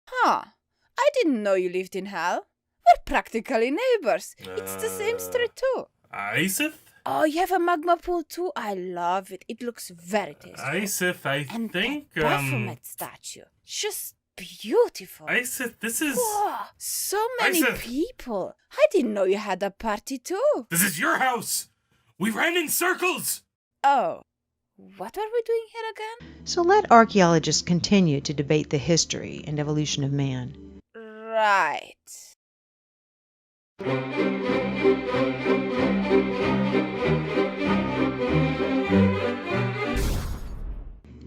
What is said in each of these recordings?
Huh. I didn't know you lived in hell. We're practically neighbors. It's the same street too. Iseth? Oh, you have a magma pool too? I love it. It looks very tasteful. Iseth, I and think, that Baphomet statue. Just beautiful. Iseth, this is... Whoa, so many Iseth! people. I didn't know you had a party too. This is your house! We ran in circles! Oh, what are we doing here again? So let archaeologists continue to debate the history and evolution of man. Right.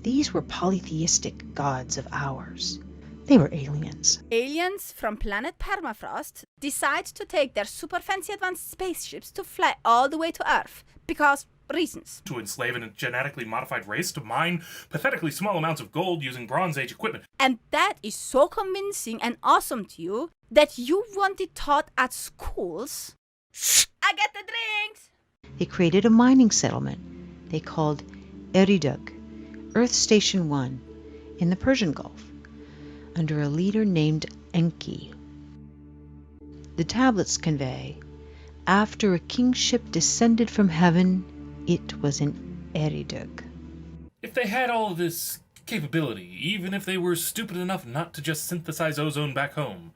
These were polytheistic gods of ours. They were aliens. Aliens from planet Permafrost decide to take their super fancy advanced spaceships to fly all the way to Earth because reasons. To enslave a genetically modified race to mine pathetically small amounts of gold using Bronze Age equipment. And that is so convincing and awesome to you that you want it taught at schools? I get the drinks! They created a mining settlement they called Eridug, Earth Station 1, in the Persian Gulf, under a leader named Enki. The tablets convey, after a kingship descended from heaven, it was in Eridug. If they had all this capability, even if they were stupid enough not to just synthesize ozone back home,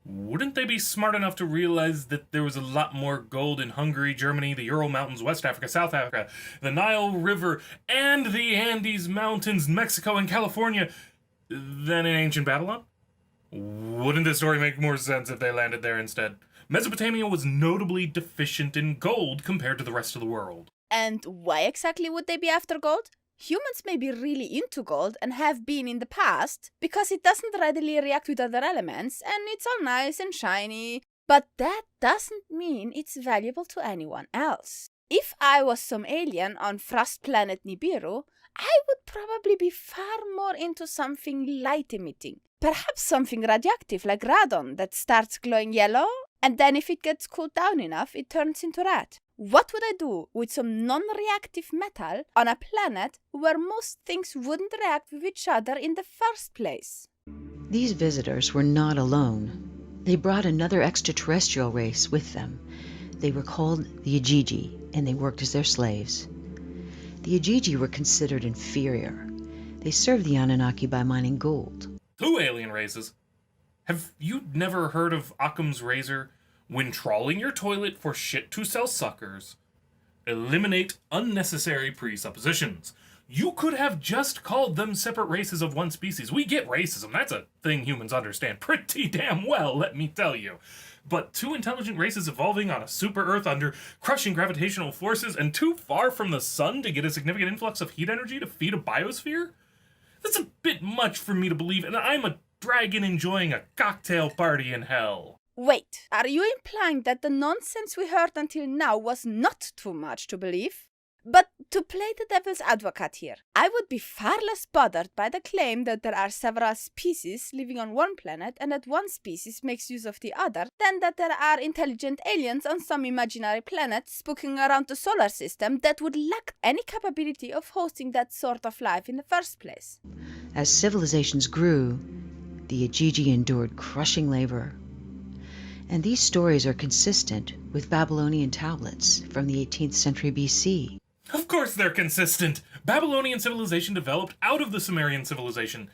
wouldn't they be smart enough to realize that there was a lot more gold in Hungary, Germany, the Ural Mountains, West Africa, South Africa, the Nile River, and the Andes Mountains, Mexico, and California than in ancient Babylon? Wouldn't this story make more sense if they landed there instead? Mesopotamia was notably deficient in gold compared to the rest of the world. And why exactly would they be after gold? Humans may be really into gold and have been in the past because it doesn't readily react with other elements and it's all nice and shiny. But that doesn't mean it's valuable to anyone else. If I was some alien on frost planet Nibiru, I would probably be far more into something light emitting. Perhaps something radioactive like radon that starts glowing yellow and then if it gets cooled down enough, it turns into red. What would I do with some non-reactive metal on a planet where most things wouldn't react with each other in the first place? These visitors were not alone. They brought another extraterrestrial race with them. They were called the Ajiji, and they worked as their slaves. The Ajiji were considered inferior. They served the Anunnaki by mining gold. Two alien races. Have you never heard of Occam's razor? When trawling your toilet for shit to sell suckers, eliminate unnecessary presuppositions. You could have just called them separate races of one species. We get racism. That's a thing humans understand pretty damn well, let me tell you. But two intelligent races evolving on a super Earth under crushing gravitational forces and too far from the sun to get a significant influx of heat energy to feed a biosphere? That's a bit much for me to believe, and I'm a dragon enjoying a cocktail party in hell. Wait, are you implying that the nonsense we heard until now was not too much to believe? But to play the devil's advocate here, I would be far less bothered by the claim that there are several species living on one planet and that one species makes use of the other than that there are intelligent aliens on some imaginary planet spooking around the solar system that would lack any capability of hosting that sort of life in the first place. As civilizations grew, the Ajiji endured crushing labor. And these stories are consistent with Babylonian tablets from the 18th century BC. Of course they're consistent. Babylonian civilization developed out of the Sumerian civilization.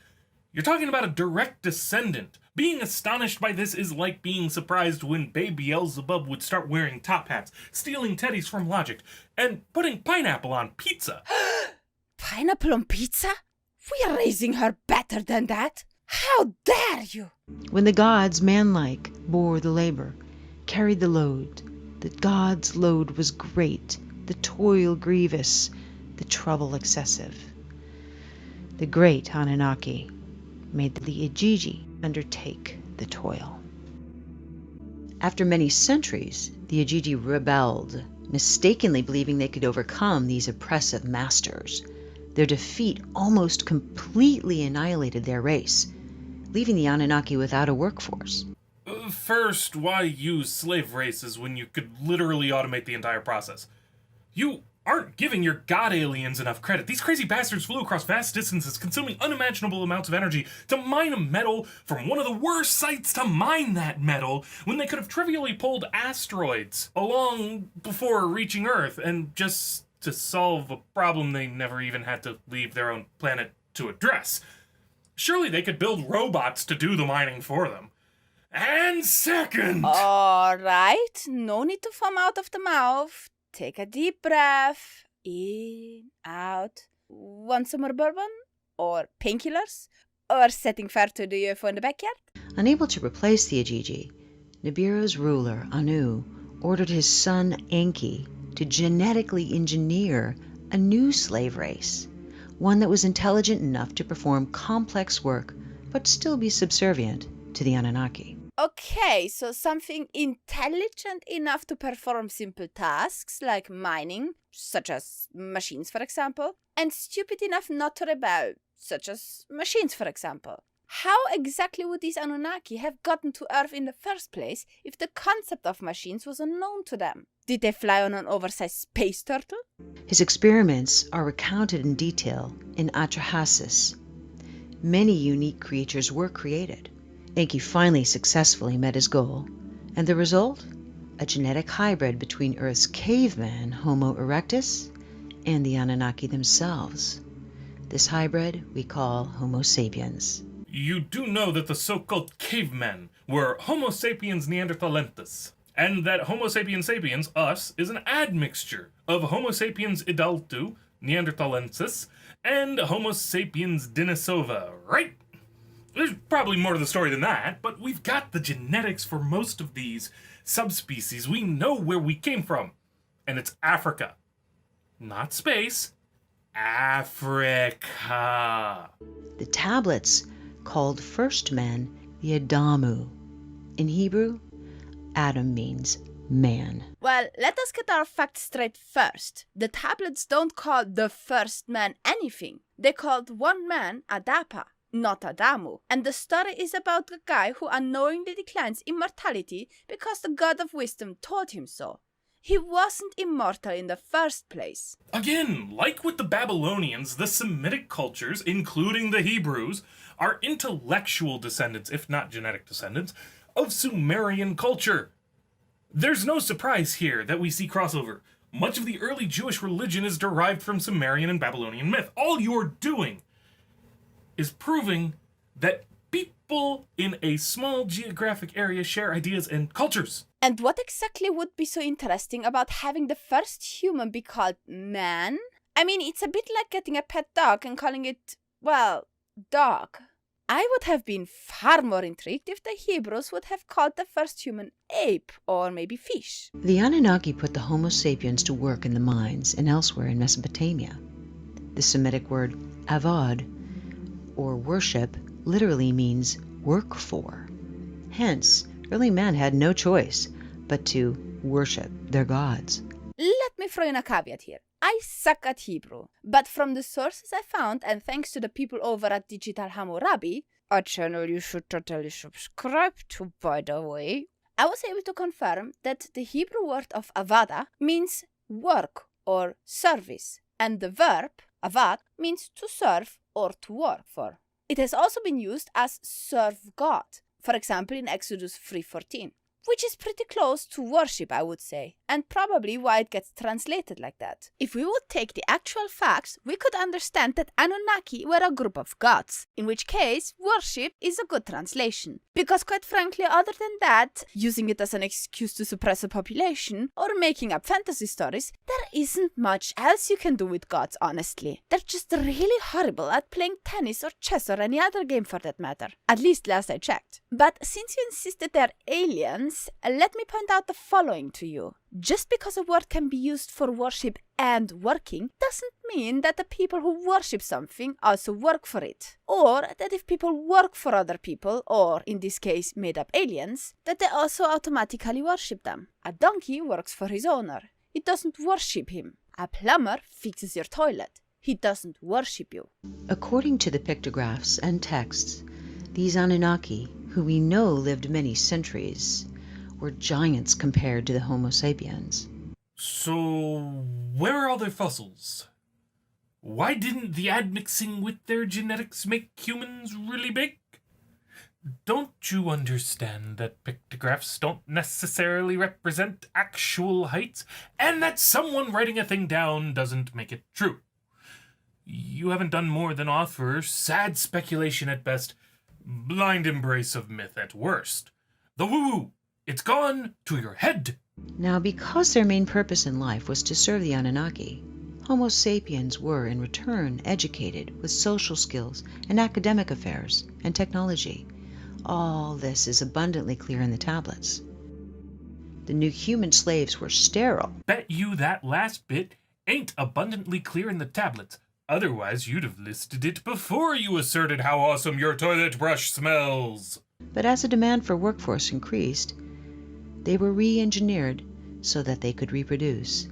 You're talking about a direct descendant. Being astonished by this is like being surprised when baby Beelzebub would start wearing top hats, stealing teddies from Logic, and putting pineapple on pizza. Pineapple on pizza? We are raising her better than that. How dare you! When the gods, manlike, bore the labor, carried the load, the gods' load was great, the toil grievous, the trouble excessive. The great Anunnaki made the Ajiji undertake the toil. After many centuries, the Ajiji rebelled, mistakenly believing they could overcome these oppressive masters. Their defeat almost completely annihilated their race, leaving the Anunnaki without a workforce. First, why use slave races when you could literally automate the entire process? You aren't giving your god aliens enough credit. These crazy bastards flew across vast distances, consuming unimaginable amounts of energy to mine a metal from one of the worst sites to mine that metal, when they could have trivially pulled asteroids along before reaching Earth, and just to solve a problem they never even had to leave their own planet to address. Surely they could build robots to do the mining for them. And second... Alright, no need to foam out of the mouth. Take a deep breath. In, out. Want some more bourbon? Or painkillers? Or setting fire to the UFO in the backyard? Unable to replace the Ajiji, Nibiru's ruler, Anu, ordered his son, Enki, to genetically engineer a new slave race, one that was intelligent enough to perform complex work but still be subservient to the Anunnaki. Okay, so something intelligent enough to perform simple tasks like mining, such as machines for example, and stupid enough not to rebel, such as machines for example. How exactly would these Anunnaki have gotten to Earth in the first place if the concept of machines was unknown to them? Did they fly on an oversized space turtle? His experiments are recounted in detail in Atrahasis. Many unique creatures were created. Enki finally successfully met his goal, and the result? A genetic hybrid between Earth's caveman, Homo erectus, and the Anunnaki themselves. This hybrid we call Homo sapiens. You do know that the so-called cavemen were Homo sapiens neanderthalensis, and that Homo sapiens sapiens, us, is an admixture of Homo sapiens idaltu, neanderthalensis, and Homo sapiens denisova, right? There's probably more to the story than that, but we've got the genetics for most of these subspecies. We know where we came from, and it's Africa. Not space, Africa. The tablets called first men the Adamu. In Hebrew, Adam means man. Well, let us get our facts straight first. The tablets don't call the first man anything. They called one man Adapa, not Adamu. And the story is about a guy who unknowingly declines immortality because the god of wisdom told him so. He wasn't immortal in the first place. Again, like with the Babylonians, the Semitic cultures, including the Hebrews, are intellectual descendants, if not genetic descendants, of Sumerian culture. There's no surprise here that we see crossover. Much of the early Jewish religion is derived from Sumerian and Babylonian myth. All you're doing is proving that people in a small geographic area share ideas and cultures. And what exactly would be so interesting about having the first human be called man? I mean, it's a bit like getting a pet dog and calling it, well, dog. I would have been far more intrigued if the Hebrews would have called the first human ape, or maybe fish. The Anunnaki put the Homo sapiens to work in the mines and elsewhere in Mesopotamia. The Semitic word avad, or worship, literally means work for. Hence, early men had no choice but to worship their gods. Let me throw in a caveat here. I suck at Hebrew, but from the sources I found, and thanks to the people over at Digital Hammurabi, a channel you should totally subscribe to, by the way, I was able to confirm that the Hebrew word of avada means work or service, and the verb avad means to serve or to work for. It has also been used as serve God, for example in Exodus 3:14. Which is pretty close to worship, I would say, and probably why it gets translated like that. If we would take the actual facts, we could understand that Anunnaki were a group of gods, in which case worship is a good translation. Because quite frankly, other than that, using it as an excuse to suppress a population, or making up fantasy stories, there isn't much else you can do with gods, honestly. They're just really horrible at playing tennis or chess or any other game for that matter. At least last I checked. But since you insisted they're aliens, let me point out the following to you. Just because a word can be used for worship and working doesn't mean that the people who worship something also work for it. Or that if people work for other people, or in this case made up aliens, that they also automatically worship them. A donkey works for his owner. It doesn't worship him. A plumber fixes your toilet. He doesn't worship you. According to the pictographs and texts, these Anunnaki, who we know lived many centuries, were giants compared to the Homo sapiens. So, where are all their fossils? Why didn't the admixing with their genetics make humans really big? Don't you understand that pictographs don't necessarily represent actual heights, and that someone writing a thing down doesn't make it true? You haven't done more than offer sad speculation at best, blind embrace of myth at worst. The woo-woo, it's gone to your head. Now, because their main purpose in life was to serve the Anunnaki, Homo sapiens were, in return, educated with social skills and academic affairs and technology. All this is abundantly clear in the tablets. The new human slaves were sterile. Bet you that last bit ain't abundantly clear in the tablets. Otherwise, you'd have listed it before you asserted how awesome your toilet brush smells. But as the demand for workforce increased, they were re-engineered so that they could reproduce.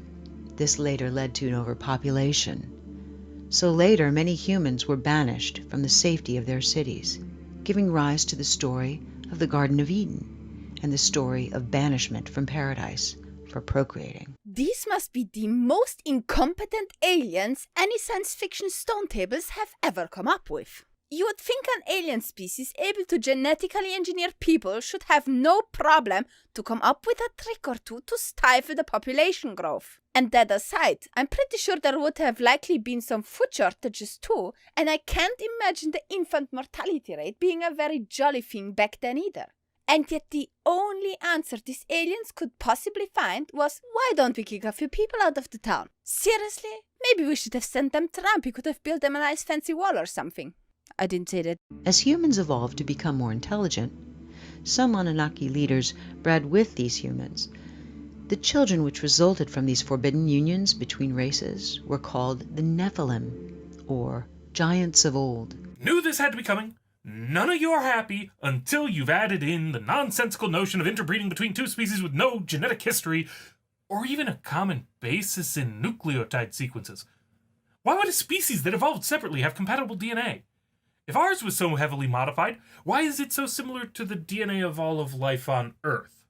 This later led to an overpopulation. So later, many humans were banished from the safety of their cities, giving rise to the story of the Garden of Eden and the story of banishment from paradise for procreating. These must be the most incompetent aliens any science fiction stone tables have ever come up with. You would think an alien species able to genetically engineer people should have no problem to come up with a trick or two to stifle the population growth. And that aside, I'm pretty sure there would have likely been some food shortages too, and I can't imagine the infant mortality rate being a very jolly thing back then either. And yet the only answer these aliens could possibly find was, why don't we kick a few people out of the town? Seriously? Maybe we should have sent them Trump. He could have built them a nice fancy wall or something. I didn't say that. As humans evolved to become more intelligent, some Anunnaki leaders bred with these humans. The children which resulted from these forbidden unions between races were called the Nephilim, or giants of old. Knew this had to be coming. None of you are happy until you've added in the nonsensical notion of interbreeding between two species with no genetic history, or even a common basis in nucleotide sequences. Why would a species that evolved separately have compatible DNA? If ours was so heavily modified, why is it so similar to the DNA of all of life on Earth?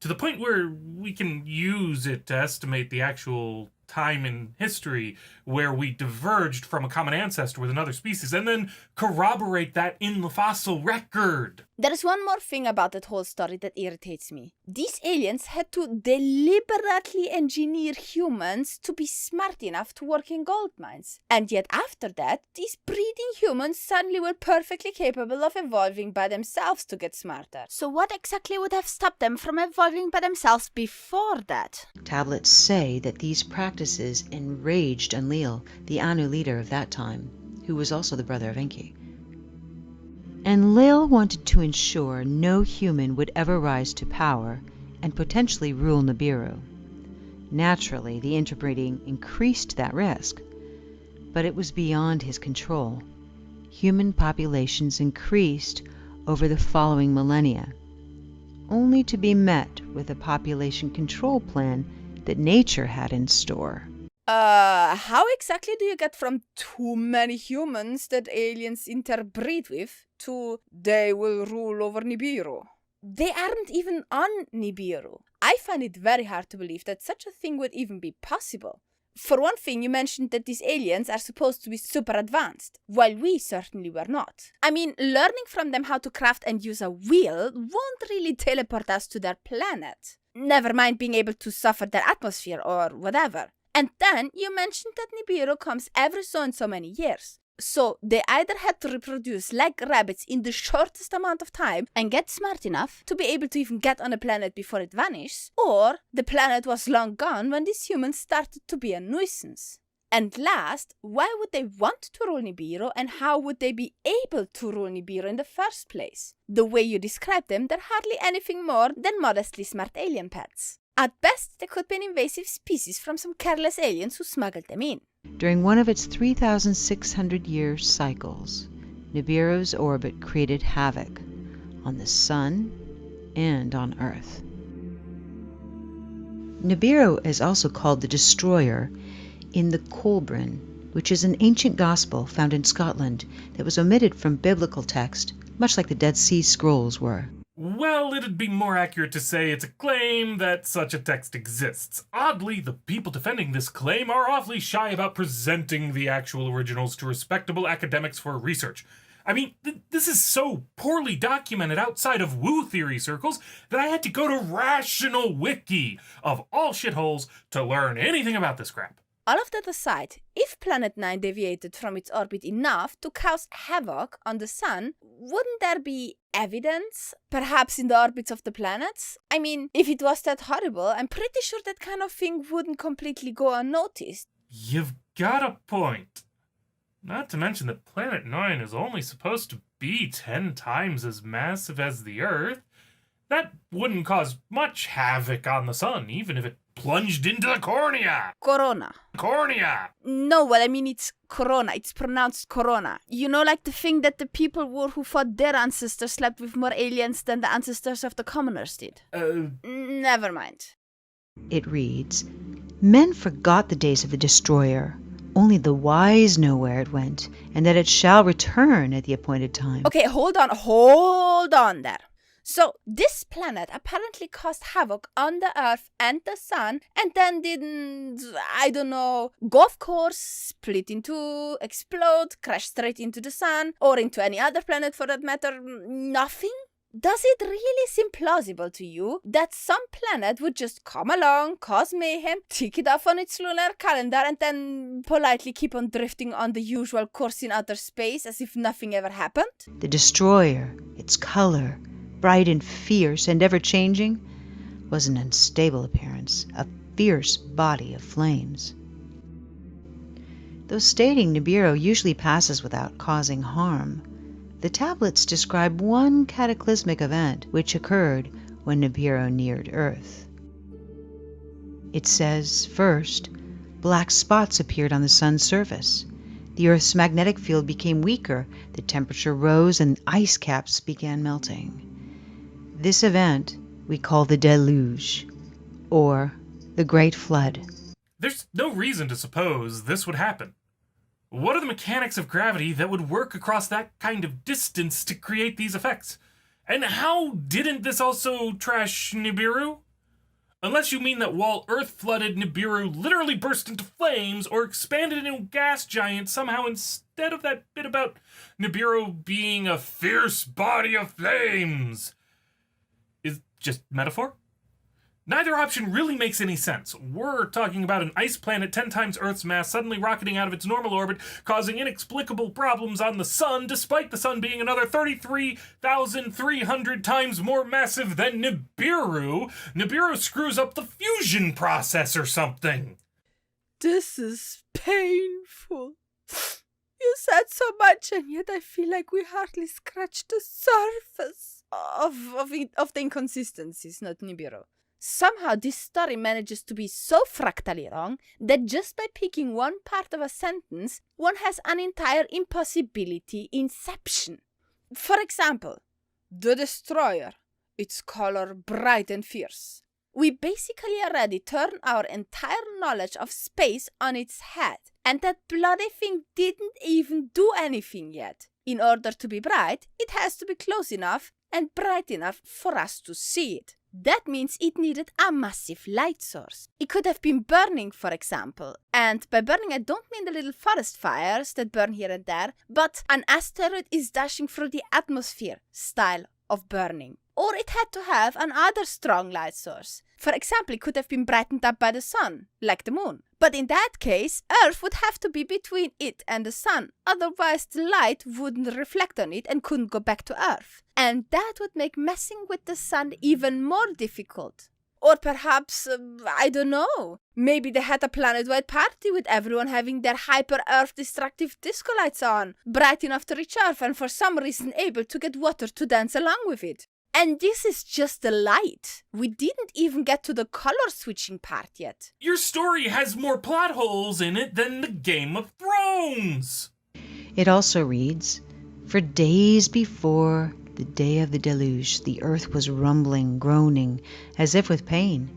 To the point where we can use it to estimate the actual time in history where we diverged from a common ancestor with another species, and then corroborate that in the fossil record. There's one more thing about that whole story that irritates me. These aliens had to deliberately engineer humans to be smart enough to work in gold mines. And yet after that, these breeding humans suddenly were perfectly capable of evolving by themselves to get smarter. So what exactly would have stopped them from evolving by themselves before that? Tablets say that these practices enraged Enlil, the Anu leader of that time, who was also the brother of Enki. Enlil wanted to ensure no human would ever rise to power and potentially rule Nibiru. Naturally, the interbreeding increased that risk, but it was beyond his control. Human populations increased over the following millennia, only to be met with a population control plan that nature had in store. How exactly do you get from too many humans that aliens interbreed with to they will rule over Nibiru? They aren't even on Nibiru. I find it very hard to believe that such a thing would even be possible. For one thing, you mentioned that these aliens are supposed to be super advanced, while we certainly were not. I mean, learning from them how to craft and use a wheel won't really teleport us to their planet. Never mind being able to suffer their atmosphere or whatever. And then you mentioned that Nibiru comes every so and so many years. So they either had to reproduce like rabbits in the shortest amount of time and get smart enough to be able to even get on a planet before it vanishes, or the planet was long gone when these humans started to be a nuisance. And last, why would they want to rule Nibiru, and how would they be able to rule Nibiru in the first place? The way you describe them, they're hardly anything more than modestly smart alien pets. At best, they could be an invasive species from some careless aliens who smuggled them in. During one of its 3,600-year cycles, Nibiru's orbit created havoc on the Sun and on Earth. Nibiru is also called the Destroyer in the Kolbrin, which is an ancient gospel found in Scotland that was omitted from biblical text, much like the Dead Sea Scrolls were. Well, it'd be more accurate to say it's a claim that such a text exists. Oddly, the people defending this claim are awfully shy about presenting the actual originals to respectable academics for research. I mean, this is so poorly documented outside of woo theory circles that I had to go to Rational Wiki, of all shitholes, to learn anything about this crap. All of that aside, if Planet 9 deviated from its orbit enough to cause havoc on the sun, wouldn't there be evidence, perhaps in the orbits of the planets? I mean, if it was that horrible, I'm pretty sure that kind of thing wouldn't completely go unnoticed. You've got a point. Not to mention that Planet 9 is only supposed to be 10 times as massive as the Earth. That wouldn't cause much havoc on the sun, even if it plunged into the cornea. Corona. Cornea! No, well, I mean, it's corona. It's pronounced corona. You know, like the thing that the people wore who thought their ancestors slept with more aliens than the ancestors of the commoners did. Never mind. It reads, "Men forgot the days of the destroyer. Only the wise know where it went, and that it shall return at the appointed time." Okay, hold on there. So, this planet apparently caused havoc on the Earth and the Sun, and then didn't, I don't know, go off course, split in two, explode, crash straight into the Sun, or into any other planet for that matter, nothing? Does it really seem plausible to you that some planet would just come along, cause mayhem, tick it off on its lunar calendar, and then politely keep on drifting on the usual course in outer space as if nothing ever happened? The destroyer, its color, bright and fierce and ever-changing, was an unstable appearance, a fierce body of flames. Though stating Nibiru usually passes without causing harm, the tablets describe one cataclysmic event which occurred when Nibiru neared Earth. It says, first, black spots appeared on the sun's surface. The Earth's magnetic field became weaker, the temperature rose, and ice caps began melting. This event we call the deluge, or the Great Flood. There's no reason to suppose this would happen. What are the mechanics of gravity that would work across that kind of distance to create these effects? And how didn't this also trash Nibiru? Unless you mean that while Earth flooded, Nibiru literally burst into flames or expanded into a gas giant somehow instead of that bit about Nibiru being a fierce body of flames. Is just metaphor? Neither option really makes any sense. We're talking about an ice planet 10 times Earth's mass suddenly rocketing out of its normal orbit, causing inexplicable problems on the sun, despite the sun being another 33,300 times more massive than Nibiru. Nibiru screws up the fusion process or something. This is painful. You said so much, and yet I feel like we hardly scratched the surface of the inconsistencies, not Nibiru. Somehow this story manages to be so fractally wrong that just by picking one part of a sentence, one has an entire impossibility inception. For example, the destroyer, its color bright and fierce. We basically already turn our entire knowledge of space on its head, and that bloody thing didn't even do anything yet. In order to be bright, it has to be close enough and bright enough for us to see it. That means it needed a massive light source. It could have been burning, for example. And by burning, I don't mean the little forest fires that burn here and there, but an asteroid is dashing through the atmosphere style of burning. Or it had to have another strong light source. For example, it could have been brightened up by the sun, like the moon. But in that case, Earth would have to be between it and the sun. Otherwise, the light wouldn't reflect on it and couldn't go back to Earth. And that would make messing with the sun even more difficult. Or perhaps, I don't know, maybe they had a planet-wide party with everyone having their hyper-Earth destructive disco lights on, bright enough to reach Earth and for some reason able to get water to dance along with it. And this is just the light. We didn't even get to the color switching part yet. Your story has more plot holes in it than the Game of Thrones. It also reads, "For days before the day of the deluge, the earth was rumbling, groaning, as if with pain.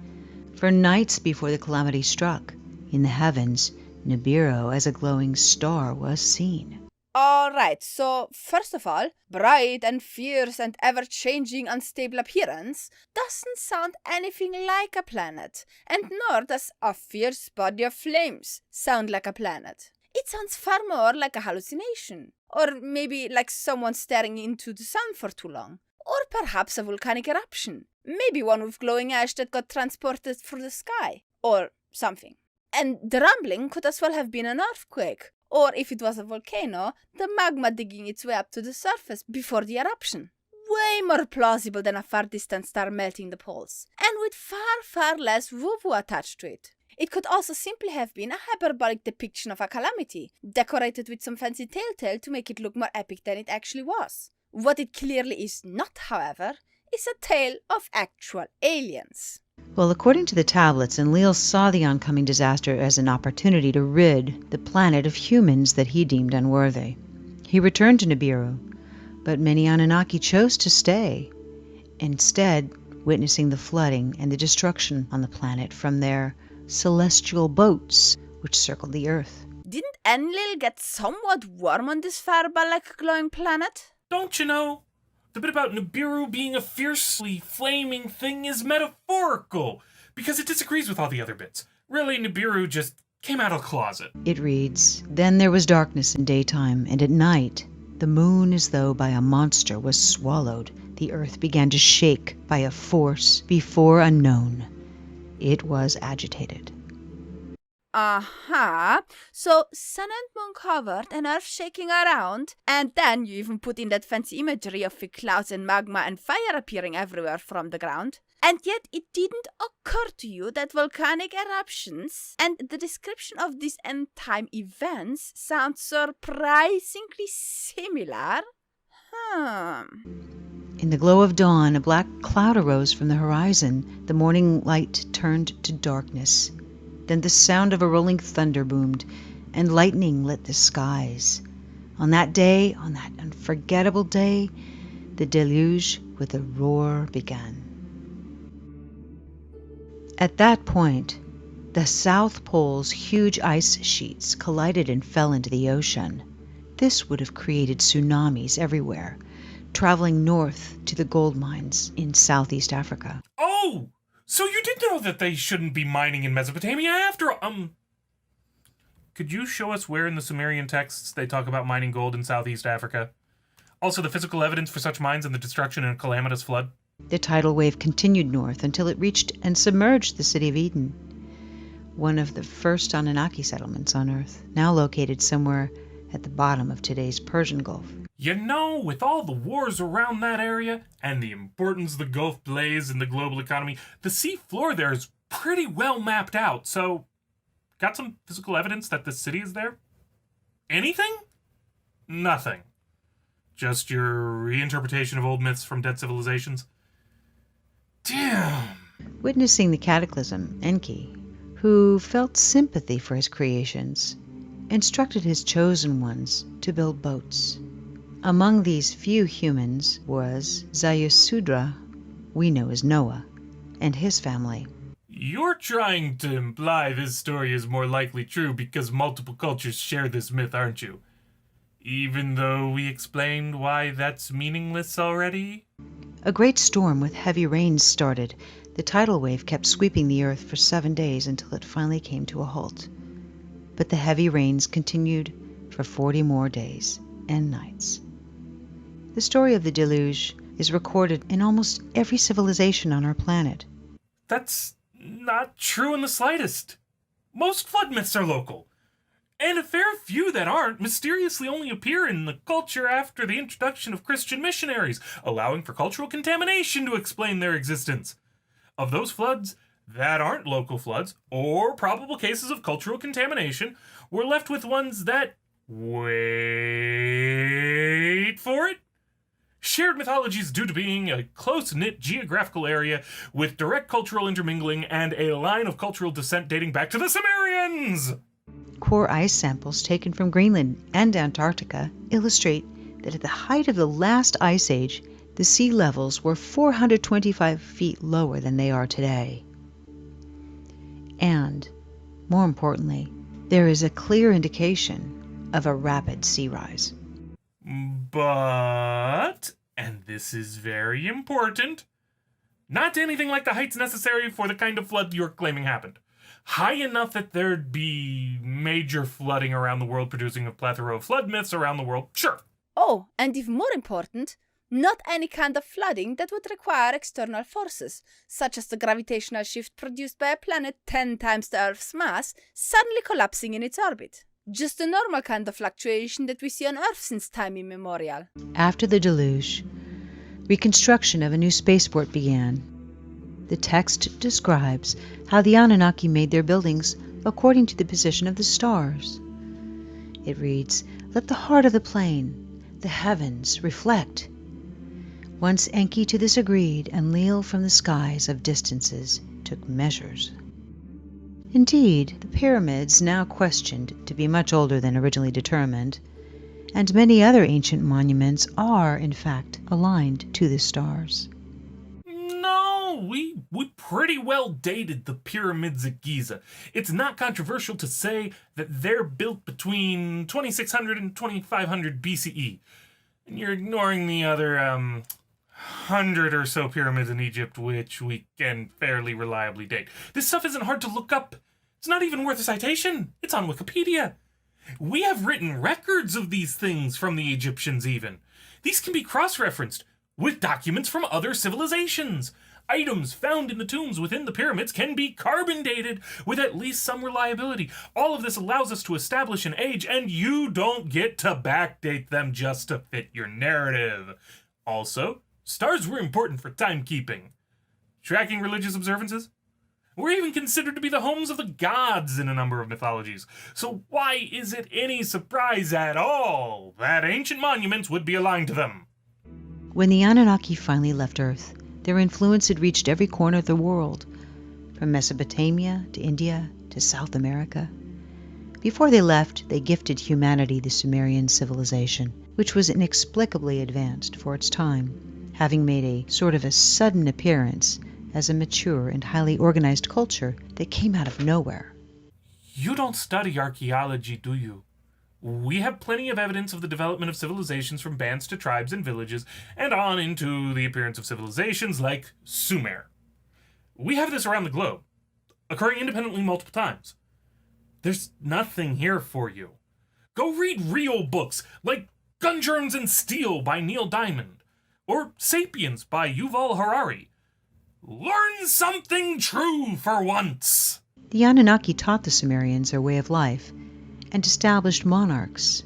For nights before the calamity struck, in the heavens, Nibiru as a glowing star was seen." Alright, so first of all, bright and fierce and ever-changing unstable appearance doesn't sound anything like a planet, and nor does a fierce body of flames sound like a planet. It sounds far more like a hallucination, or maybe like someone staring into the sun for too long, or perhaps a volcanic eruption, maybe one with glowing ash that got transported through the sky, or something. And the rumbling could as well have been an earthquake, or if it was a volcano, the magma digging its way up to the surface before the eruption. Way more plausible than a far-distant star melting the poles, and with far less woo-woo attached to it. It could also simply have been a hyperbolic depiction of a calamity, decorated with some fancy telltale to make it look more epic than it actually was. What it clearly is not, however, is a tale of actual aliens. Well, according to the tablets, Enlil saw the oncoming disaster as an opportunity to rid the planet of humans that he deemed unworthy. He returned to Nibiru, but many Anunnaki chose to stay, instead witnessing the flooding and the destruction on the planet from their celestial boats which circled the Earth. Didn't Enlil get somewhat warm on this fireball-like glowing planet? Don't you know? The bit about Nibiru being a fiercely flaming thing is metaphorical, because it disagrees with all the other bits. Really, Nibiru just came out of the closet. It reads, "Then there was darkness in daytime, and at night the moon as though by a monster was swallowed. The earth began to shake by a force before unknown. It was agitated." So sun and moon covered and earth shaking around, and then you even put in that fancy imagery of thick clouds and magma and fire appearing everywhere from the ground. And yet it didn't occur to you that volcanic eruptions and the description of these end-time events sound surprisingly similar? In the glow of dawn, a black cloud arose from the horizon. The morning light turned to darkness. Then the sound of a rolling thunder boomed, and lightning lit the skies. On that day, on that unforgettable day, the deluge with a roar began. At that point, the South Pole's huge ice sheets collided and fell into the ocean. This would have created tsunamis everywhere, traveling north to the gold mines in Southeast Africa. Oh! So you did know that they shouldn't be mining in Mesopotamia after... Could you show us where in the Sumerian texts they talk about mining gold in Southeast Africa? Also, the physical evidence for such mines and the destruction in a calamitous flood? The tidal wave continued north until it reached and submerged the city of Eden, one of the first Anunnaki settlements on Earth, now located somewhere at the bottom of today's Persian Gulf. You know, with all the wars around that area and the importance the Gulf plays in the global economy, the sea floor there is pretty well mapped out. So, got some physical evidence that the city is there? Anything? Nothing. Just your reinterpretation of old myths from dead civilizations? Damn. Witnessing the cataclysm, Enki, who felt sympathy for his creations, instructed his chosen ones to build boats. Among these few humans was Zayasudra, we know as Noah, and his family. You're trying to imply this story is more likely true because multiple cultures share this myth, aren't you? Even though we explained why that's meaningless already? A great storm with heavy rains started. The tidal wave kept sweeping the earth for 7 days until it finally came to a halt. But the heavy rains continued for 40 more days and nights. The story of the deluge is recorded in almost every civilization on our planet. That's not true in the slightest. Most flood myths are local. And a fair few that aren't mysteriously only appear in the culture after the introduction of Christian missionaries, allowing for cultural contamination to explain their existence. Of those floods that aren't local floods, or probable cases of cultural contamination, we're left with ones that, wait for it, shared mythologies due to being a close-knit geographical area with direct cultural intermingling and a line of cultural descent dating back to the Sumerians! Core ice samples taken from Greenland and Antarctica illustrate that at the height of the last ice age, the sea levels were 425 feet lower than they are today. And, more importantly, there is a clear indication of a rapid sea rise. But, and this is very important, not anything like the heights necessary for the kind of flood you're claiming happened. High enough that there'd be major flooding around the world, producing a plethora of flood myths around the world, sure. Oh, and even more important, not any kind of flooding that would require external forces, such as the gravitational shift produced by a planet 10 times the Earth's mass suddenly collapsing in its orbit. Just the normal kind of fluctuation that we see on Earth since time immemorial. After the deluge, reconstruction of a new spaceport began. The text describes how the Anunnaki made their buildings according to the position of the stars. It reads, "Let the heart of the plane, the heavens, reflect." Once Enki to this agreed, and Leal from the skies of distances took measures. Indeed, the pyramids, now questioned to be much older than originally determined, and many other ancient monuments are, in fact, aligned to the stars. No, we pretty well dated the pyramids at Giza. It's not controversial to say that they're built between 2600 and 2500 BCE. And you're ignoring the other, 100 or so pyramids in Egypt, which we can fairly reliably date. This stuff isn't hard to look up. It's not even worth a citation. It's on Wikipedia. We have written records of these things from the Egyptians even. These can be cross-referenced with documents from other civilizations. Items found in the tombs within the pyramids can be carbon dated with at least some reliability. All of this allows us to establish an age, and you don't get to backdate them just to fit your narrative. Also, stars were important for timekeeping. Tracking religious observances were even considered to be the homes of the gods in a number of mythologies. So why is it any surprise at all that ancient monuments would be aligned to them? When the Anunnaki finally left Earth, their influence had reached every corner of the world, from Mesopotamia to India to South America. Before they left, they gifted humanity the Sumerian civilization, which was inexplicably advanced for its time, having made a sort of a sudden appearance as a mature and highly organized culture that came out of nowhere. You don't study archaeology, do you? We have plenty of evidence of the development of civilizations from bands to tribes and villages, and on into the appearance of civilizations like Sumer. We have this around the globe, occurring independently multiple times. There's nothing here for you. Go read real books like Gun Germs and Steel by Neil Diamond, or Sapiens by Yuval Harari. Learn something true for once! The Anunnaki taught the Sumerians their way of life and established monarchs.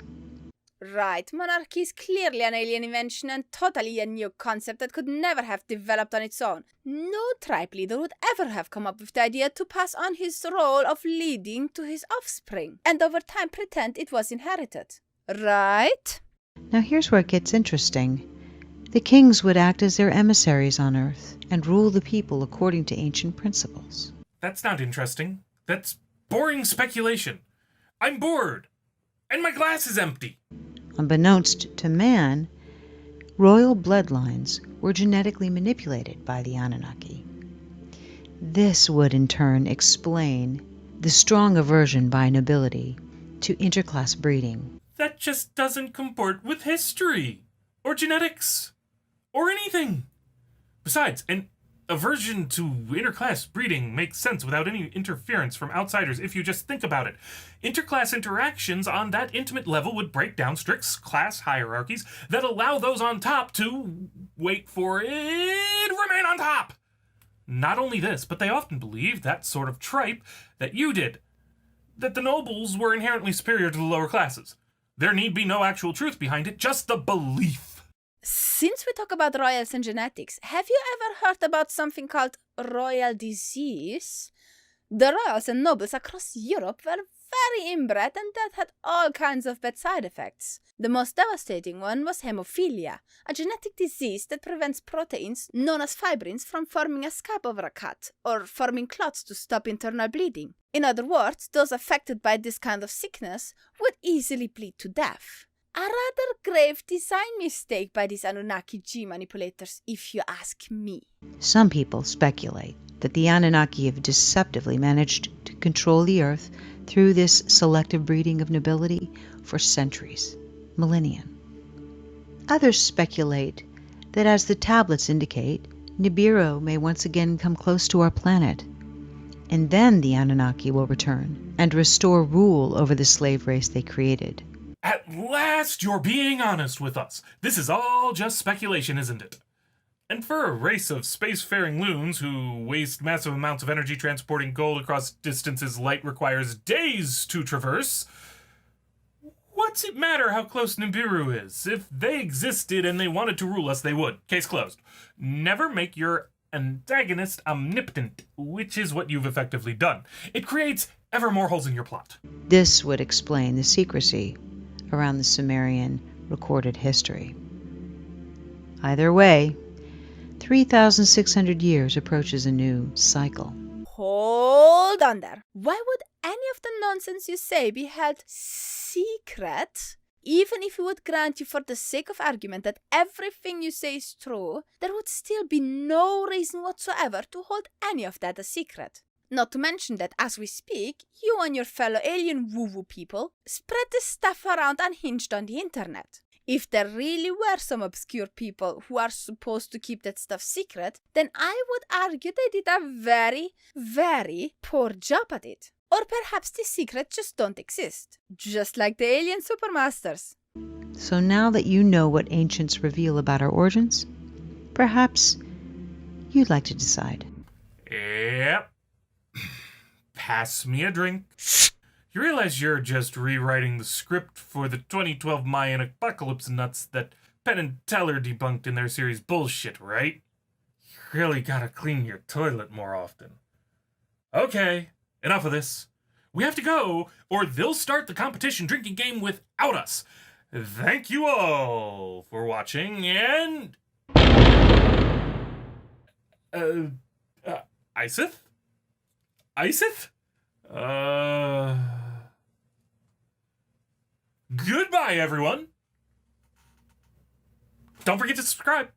Right, monarchy is clearly an alien invention and totally a new concept that could never have developed on its own. No tribe leader would ever have come up with the idea to pass on his role of leading to his offspring, and over time pretend it was inherited. Right? Now here's where it gets interesting. The kings would act as their emissaries on Earth and rule the people according to ancient principles. That's not interesting. That's boring speculation. I'm bored. And my glass is empty. Unbeknownst to man, royal bloodlines were genetically manipulated by the Anunnaki. This would in turn explain the strong aversion by nobility to interclass breeding. That just doesn't comport with history, or genetics, or anything. Besides, an aversion to interclass breeding makes sense without any interference from outsiders if you just think about it. Interclass interactions on that intimate level would break down strict class hierarchies that allow those on top to, wait for it, remain on top. Not only this, but they often believe that sort of tripe that you did, that the nobles were inherently superior to the lower classes. There need be no actual truth behind it, just the belief. Since we talk about royals and genetics, have you ever heard about something called royal disease? The royals and nobles across Europe were very inbred, and that had all kinds of bad side effects. The most devastating one was hemophilia, a genetic disease that prevents proteins known as fibrins from forming a scab over a cut or forming clots to stop internal bleeding. In other words, those affected by this kind of sickness would easily bleed to death. A rather grave design mistake by these Anunnaki G manipulators, if you ask me. Some people speculate that the Anunnaki have deceptively managed to control the Earth through this selective breeding of nobility for centuries, millennia. Others speculate that, as the tablets indicate, Nibiru may once again come close to our planet, and then the Anunnaki will return and restore rule over the slave race they created. At last you're being honest with us. This is all just speculation, isn't it? And for a race of spacefaring loons who waste massive amounts of energy transporting gold across distances light requires days to traverse, what's it matter how close Nibiru is? If they existed and they wanted to rule us, they would. Case closed. Never make your antagonist omnipotent, which is what you've effectively done. It creates ever more holes in your plot. This would explain the secrecy around the Sumerian recorded history. Either way, 3,600 years approaches a new cycle. Hold on there. Why would any of the nonsense you say be held secret? Even if we would grant you for the sake of argument that everything you say is true, there would still be no reason whatsoever to hold any of that a secret. Not to mention that as we speak, you and your fellow alien woo-woo people spread this stuff around unhinged on the internet. If there really were some obscure people who are supposed to keep that stuff secret, then I would argue they did a very, very poor job at it. Or perhaps the secrets just don't exist. Just like the alien supermasters. So now that you know what ancients reveal about our origins, perhaps you'd like to decide. Yep. Pass me a drink. You realize you're just rewriting the script for the 2012 Mayan apocalypse nuts that Penn and Teller debunked in their series Bullshit, right? You really gotta clean your toilet more often. Okay, enough of this. We have to go, or they'll start the competition drinking game without us. Thank you all for watching, and... Iseth? Iseth? Goodbye, everyone. Don't forget to subscribe.